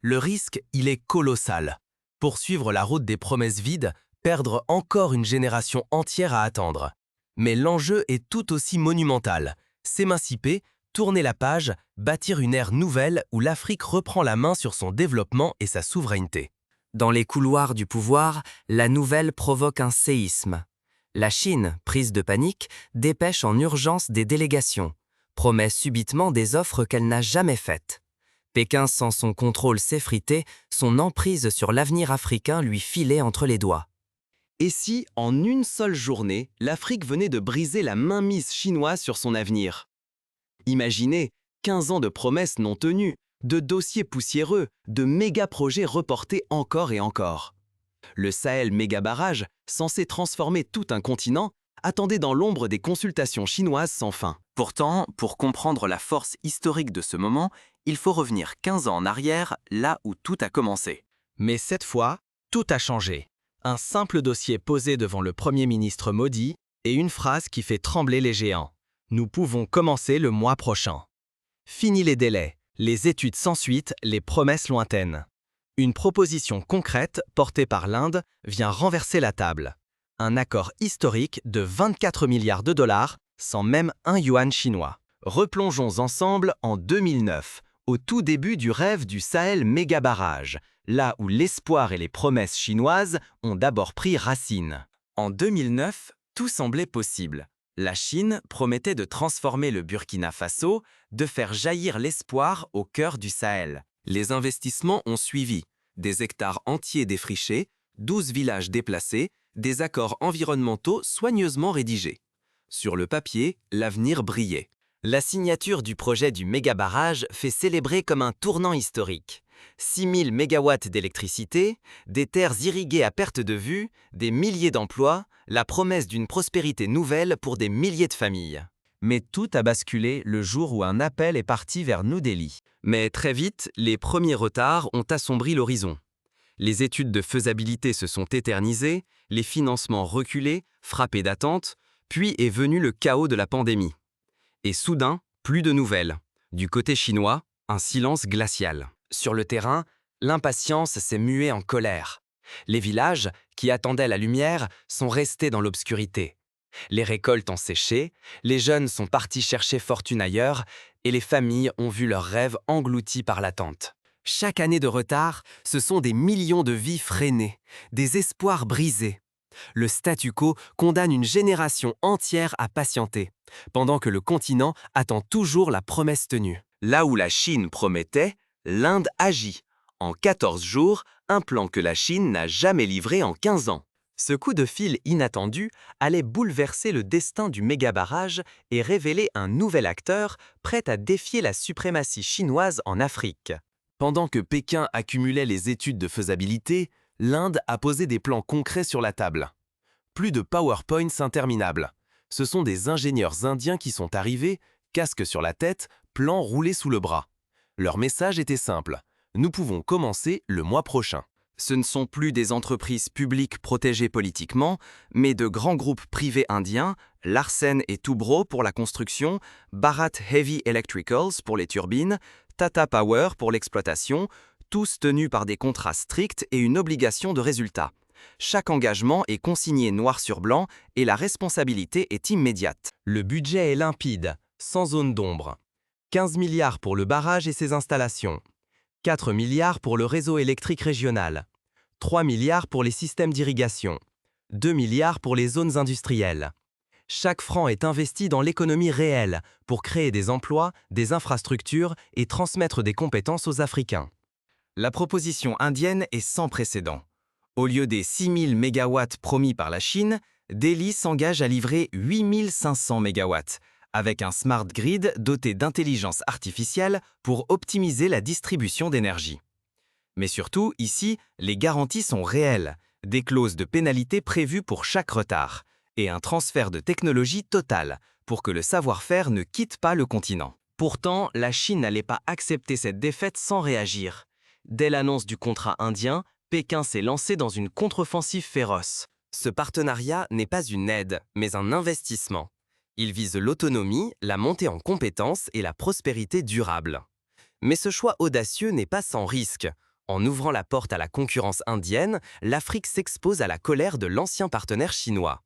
Le risque, il est colossal. Poursuivre la route des promesses vides, perdre encore une génération entière à attendre. Mais l'enjeu est tout aussi monumental. S'émanciper, tourner la page, bâtir une ère nouvelle où l'Afrique reprend la main sur son développement et sa souveraineté. Dans les couloirs du pouvoir, la nouvelle provoque un séisme. La Chine, prise de panique, dépêche en urgence des délégations, promet subitement des offres qu'elle n'a jamais faites. Pékin sent son contrôle s'effriter, son emprise sur l'avenir africain lui filer entre les doigts. Et si, en une seule journée, l'Afrique venait de briser la mainmise chinoise sur son avenir? Imaginez 15 ans de promesses non tenues, de dossiers poussiéreux, de méga-projets reportés encore et encore. Le Sahel méga-barrage, censé transformer tout un continent, attendait dans l'ombre des consultations chinoises sans fin. Pourtant, pour comprendre la force historique de ce moment, il faut revenir 15 ans en arrière, là où tout a commencé. Mais cette fois, tout a changé. Un simple dossier posé devant le Premier ministre Modi et une phrase qui fait trembler les géants. Nous pouvons commencer le mois prochain. Fini les délais, les études sans suite, les promesses lointaines. Une proposition concrète, portée par l'Inde, vient renverser la table. Un accord historique de 24 milliards de dollars, sans même un yuan chinois. Replongeons ensemble en 2009, au tout début du rêve du Sahel méga-barrage, là où l'espoir et les promesses chinoises ont d'abord pris racine. En 2009, tout semblait possible. La Chine promettait de transformer le Burkina Faso, de faire jaillir l'espoir au cœur du Sahel. Les investissements ont suivi. Des hectares entiers défrichés, 12 villages déplacés, des accords environnementaux soigneusement rédigés. Sur le papier, l'avenir brillait. La signature du projet du méga-barrage fait célébrer comme un tournant historique. 6000 mégawatts d'électricité, des terres irriguées à perte de vue, des milliers d'emplois, la promesse d'une prospérité nouvelle pour des milliers de familles. Mais tout a basculé le jour où un appel est parti vers New Delhi. Mais très vite, les premiers retards ont assombri l'horizon. Les études de faisabilité se sont éternisées, les financements reculés, frappés d'attente, puis est venu le chaos de la pandémie. Et soudain, plus de nouvelles. Du côté chinois, un silence glacial. Sur le terrain, l'impatience s'est muée en colère. Les villages, qui attendaient la lumière, sont restés dans l'obscurité. Les récoltes ont séché, les jeunes sont partis chercher fortune ailleurs, et les familles ont vu leurs rêves engloutis par l'attente. Chaque année de retard, ce sont des millions de vies freinées, des espoirs brisés. Le statu quo condamne une génération entière à patienter, pendant que le continent attend toujours la promesse tenue. Là où la Chine promettait, l'Inde agit. En 14 jours, un plan que la Chine n'a jamais livré en 15 ans. Ce coup de fil inattendu allait bouleverser le destin du méga-barrage et révéler un nouvel acteur prêt à défier la suprématie chinoise en Afrique. Pendant que Pékin accumulait les études de faisabilité, l'Inde a posé des plans concrets sur la table. Plus de PowerPoints interminables. Ce sont des ingénieurs indiens qui sont arrivés, casque sur la tête, plan roulé sous le bras. Leur message était simple. Nous pouvons commencer le mois prochain. Ce ne sont plus des entreprises publiques protégées politiquement, mais de grands groupes privés indiens, Larsen et Toubro pour la construction, Bharat Heavy Electricals pour les turbines, Tata Power pour l'exploitation, tous tenus par des contrats stricts et une obligation de résultat. Chaque engagement est consigné noir sur blanc et la responsabilité est immédiate. Le budget est limpide, sans zone d'ombre. 15 milliards pour le barrage et ses installations. 4 milliards pour le réseau électrique régional, 3 milliards pour les systèmes d'irrigation, 2 milliards pour les zones industrielles. Chaque franc est investi dans l'économie réelle pour créer des emplois, des infrastructures et transmettre des compétences aux Africains. La proposition indienne est sans précédent. Au lieu des 6000 mégawatts promis par la Chine, Delhi s'engage à livrer 8500 mégawatts, avec un smart grid doté d'intelligence artificielle pour optimiser la distribution d'énergie. Mais surtout, ici, les garanties sont réelles, des clauses de pénalité prévues pour chaque retard, et un transfert de technologie total pour que le savoir-faire ne quitte pas le continent. Pourtant, la Chine n'allait pas accepter cette défaite sans réagir. Dès l'annonce du contrat indien, Pékin s'est lancé dans une contre-offensive féroce. Ce partenariat n'est pas une aide, mais un investissement. Il vise l'autonomie, la montée en compétences et la prospérité durable. Mais ce choix audacieux n'est pas sans risque. En ouvrant la porte à la concurrence indienne, l'Afrique s'expose à la colère de l'ancien partenaire chinois.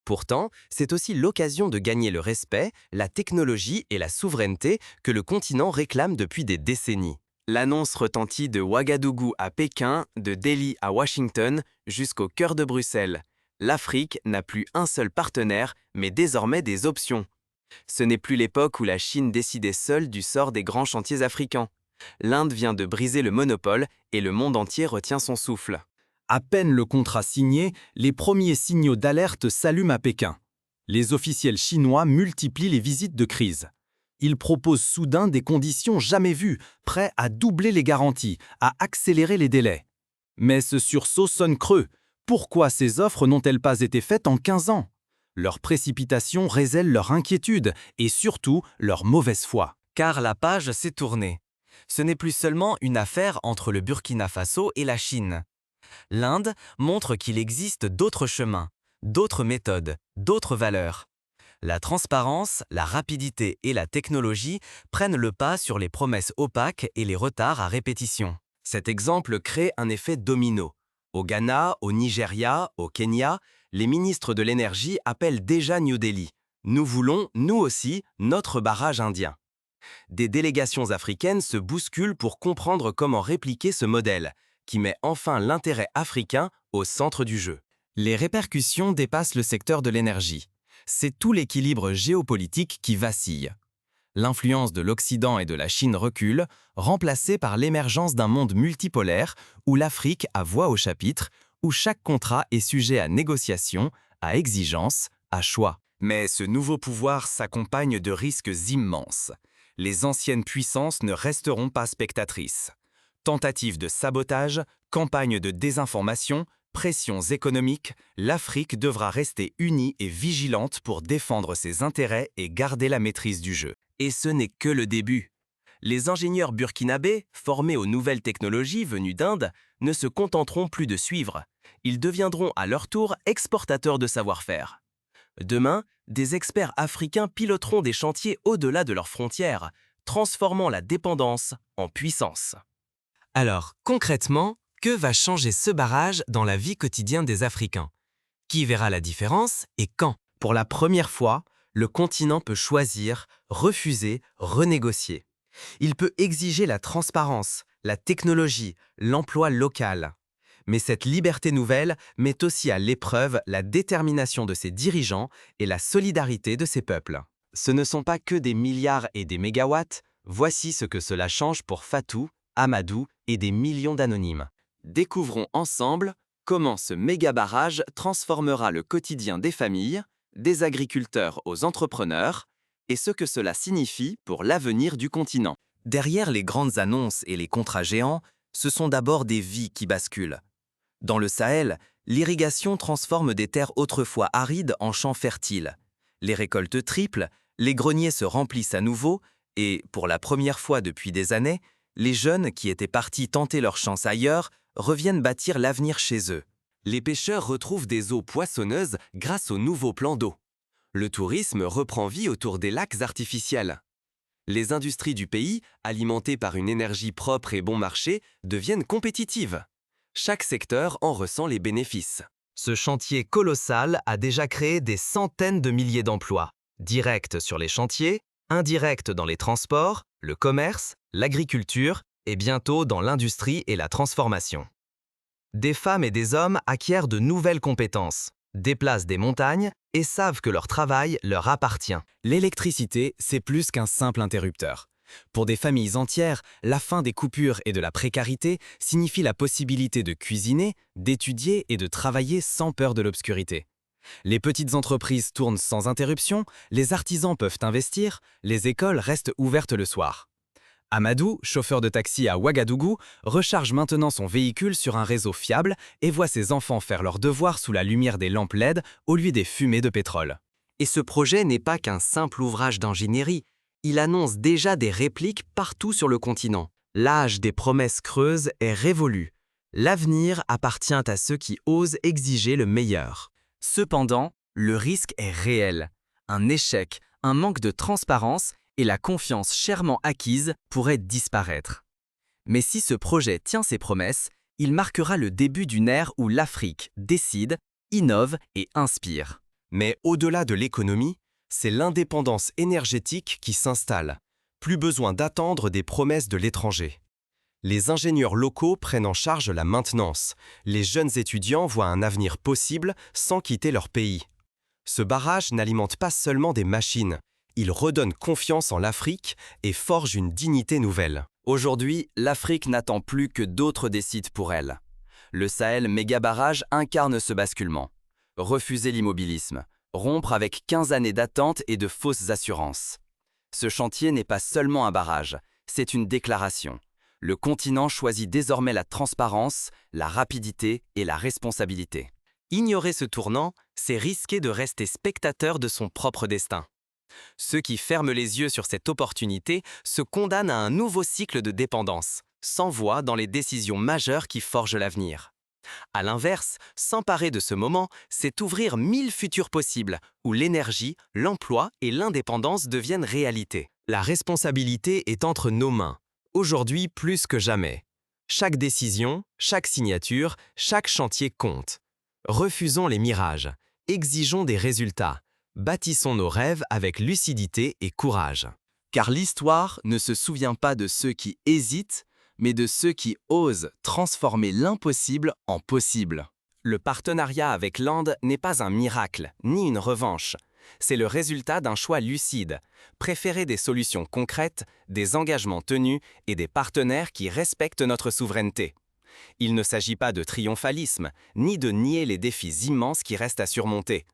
Pourtant, c'est aussi l'occasion de gagner le respect, la technologie et la souveraineté que le continent réclame depuis des décennies. L'annonce retentit de Ouagadougou à Pékin, de Delhi à Washington, jusqu'au cœur de Bruxelles. L'Afrique n'a plus un seul partenaire, mais désormais des options. Ce n'est plus l'époque où la Chine décidait seule du sort des grands chantiers africains. L'Inde vient de briser le monopole et le monde entier retient son souffle. À peine le contrat signé, les premiers signaux d'alerte s'allument à Pékin. Les officiels chinois multiplient les visites de crise. Ils proposent soudain des conditions jamais vues, prêts à doubler les garanties, à accélérer les délais. Mais ce sursaut sonne creux. Pourquoi ces offres n'ont-elles pas été faites en 15 ans? Leur précipitation révèle leur inquiétude et surtout leur mauvaise foi. Car la page s'est tournée. Ce n'est plus seulement une affaire entre le Burkina Faso et la Chine. L'Inde montre qu'il existe d'autres chemins, d'autres méthodes, d'autres valeurs. La transparence, la rapidité et la technologie prennent le pas sur les promesses opaques et les retards à répétition. Cet exemple crée un effet domino. Au Ghana, au Nigeria, au Kenya, les ministres de l'énergie appellent déjà New Delhi. Nous voulons, nous aussi, notre barrage indien. Des délégations africaines se bousculent pour comprendre comment répliquer ce modèle, qui met enfin l'intérêt africain au centre du jeu. Les répercussions dépassent le secteur de l'énergie. C'est tout l'équilibre géopolitique qui vacille. L'influence de l'Occident et de la Chine recule, remplacée par l'émergence d'un monde multipolaire où l'Afrique a voix au chapitre, où chaque contrat est sujet à négociation, à exigence, à choix. Mais ce nouveau pouvoir s'accompagne de risques immenses. Les anciennes puissances ne resteront pas spectatrices. Tentatives de sabotage, campagnes de désinformation, pressions économiques, l'Afrique devra rester unie et vigilante pour défendre ses intérêts et garder la maîtrise du jeu. Et ce n'est que le début. Les ingénieurs burkinabés, formés aux nouvelles technologies venues d'Inde, ne se contenteront plus de suivre. Ils deviendront à leur tour exportateurs de savoir-faire. Demain, des experts africains piloteront des chantiers au-delà de leurs frontières, transformant la dépendance en puissance. Alors, concrètement, que va changer ce barrage dans la vie quotidienne des Africains? Qui verra la différence et quand? Pour la première fois, le continent peut choisir, refuser, renégocier. Il peut exiger la transparence, la technologie, l'emploi local. Mais cette liberté nouvelle met aussi à l'épreuve la détermination de ses dirigeants et la solidarité de ses peuples. Ce ne sont pas que des milliards et des mégawatts, voici ce que cela change pour Fatou, Amadou et des millions d'anonymes. Découvrons ensemble comment ce méga-barrage transformera le quotidien des familles, des agriculteurs aux entrepreneurs, et ce que cela signifie pour l'avenir du continent. Derrière les grandes annonces et les contrats géants, ce sont d'abord des vies qui basculent. Dans le Sahel, l'irrigation transforme des terres autrefois arides en champs fertiles. Les récoltes triplent, les greniers se remplissent à nouveau et, pour la première fois depuis des années, les jeunes qui étaient partis tenter leur chance ailleurs reviennent bâtir l'avenir chez eux. Les pêcheurs retrouvent des eaux poissonneuses grâce aux nouveaux plans d'eau. Le tourisme reprend vie autour des lacs artificiels. Les industries du pays, alimentées par une énergie propre et bon marché, deviennent compétitives. Chaque secteur en ressent les bénéfices. Ce chantier colossal a déjà créé des centaines de milliers d'emplois, directs sur les chantiers, indirects dans les transports, le commerce, l'agriculture et bientôt dans l'industrie et la transformation. Des femmes et des hommes acquièrent de nouvelles compétences, déplacent des montagnes et savent que leur travail leur appartient. L'électricité, c'est plus qu'un simple interrupteur. Pour des familles entières, la fin des coupures et de la précarité signifie la possibilité de cuisiner, d'étudier et de travailler sans peur de l'obscurité. Les petites entreprises tournent sans interruption, les artisans peuvent investir, les écoles restent ouvertes le soir. Amadou, chauffeur de taxi à Ouagadougou, recharge maintenant son véhicule sur un réseau fiable et voit ses enfants faire leurs devoirs sous la lumière des lampes LED au lieu des fumées de pétrole. Et ce projet n'est pas qu'un simple ouvrage d'ingénierie. Il annonce déjà des répliques partout sur le continent. L'âge des promesses creuses est révolu. L'avenir appartient à ceux qui osent exiger le meilleur. Cependant, le risque est réel. Un échec, un manque de transparence et la confiance chèrement acquise pourraient disparaître. Mais si ce projet tient ses promesses, il marquera le début d'une ère où l'Afrique décide, innove et inspire. Mais au-delà de l'économie, c'est l'indépendance énergétique qui s'installe. Plus besoin d'attendre des promesses de l'étranger. Les ingénieurs locaux prennent en charge la maintenance. Les jeunes étudiants voient un avenir possible sans quitter leur pays. Ce barrage n'alimente pas seulement des machines, il redonne confiance en l'Afrique et forge une dignité nouvelle. Aujourd'hui, l'Afrique n'attend plus que d'autres décident pour elle. Le Sahel Méga Barrage incarne ce basculement. Refuser l'immobilisme, rompre avec 15 années d'attente et de fausses assurances. Ce chantier n'est pas seulement un barrage, c'est une déclaration. Le continent choisit désormais la transparence, la rapidité et la responsabilité. Ignorer ce tournant, c'est risquer de rester spectateur de son propre destin. Ceux qui ferment les yeux sur cette opportunité se condamnent à un nouveau cycle de dépendance, sans voix dans les décisions majeures qui forgent l'avenir. À l'inverse, s'emparer de ce moment, c'est ouvrir 1000 futurs possibles, où l'énergie, l'emploi et l'indépendance deviennent réalité. La responsabilité est entre nos mains, aujourd'hui plus que jamais. Chaque décision, chaque signature, chaque chantier compte. Refusons les mirages, exigeons des résultats, bâtissons nos rêves avec lucidité et courage. Car l'histoire ne se souvient pas de ceux qui hésitent, mais de ceux qui osent transformer l'impossible en possible. Le partenariat avec l'Inde n'est pas un miracle, ni une revanche. C'est le résultat d'un choix lucide, préférer des solutions concrètes, des engagements tenus et des partenaires qui respectent notre souveraineté. Il ne s'agit pas de triomphalisme, ni de nier les défis immenses qui restent à surmonter.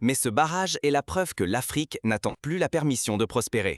Mais ce barrage est la preuve que l'Afrique n'attend plus la permission de prospérer.